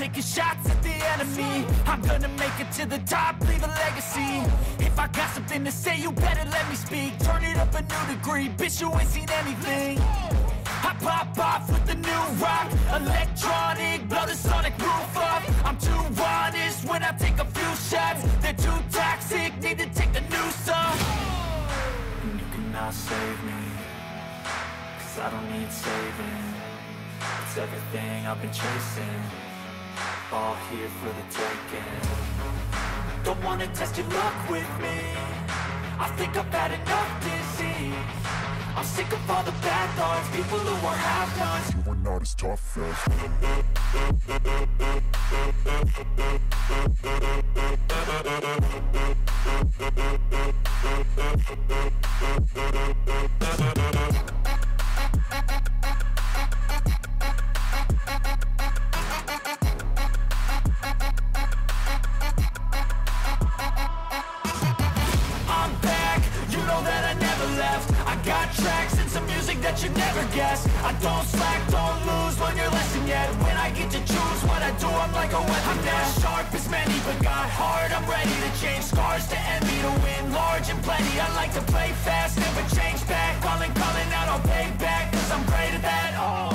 taking shots at the enemy. I'm gonna make it to the top, leave a legacy. If I got something to say, you better let me speak. Turn it up a new degree, bitch, you ain't seen anything. I pop off with the new rock, electronic, blow the sonic roof up. I'm too honest when I take a few shots. They're too toxic, need to take the noose off. And you cannot save me, 'cause I don't need saving. It's everything I've been chasing, all here for the taking. Don't wanna test your luck with me, I think I've had enough disease. I'm sick of all the bad thoughts, people who are half-nots. You are not as tough as I'm back, you know that I never left. I got tracks and some music that you never guessed. I don't slack, don't lose, learn your lesson yet. When I get to choose what I do, I'm like a weapon. I'm not sharp as many, but got hard. I'm ready to change scars to envy, to win large and plenty. I like to play fast, never change back. Calling out, I'll pay back, 'cause I'm great at that. Oh,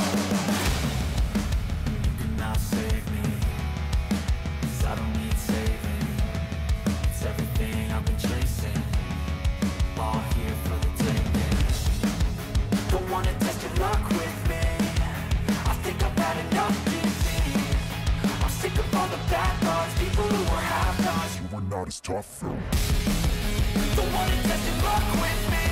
you cannot save me, 'cause I don't need saving. It's everything I've been chasing, all here for the taking. Don't wanna test your luck with me, I think I've had enough disease. I'm sick of all the bad thoughts, people who are half-nots. You are not as tough though. Don't wanna test your luck with me,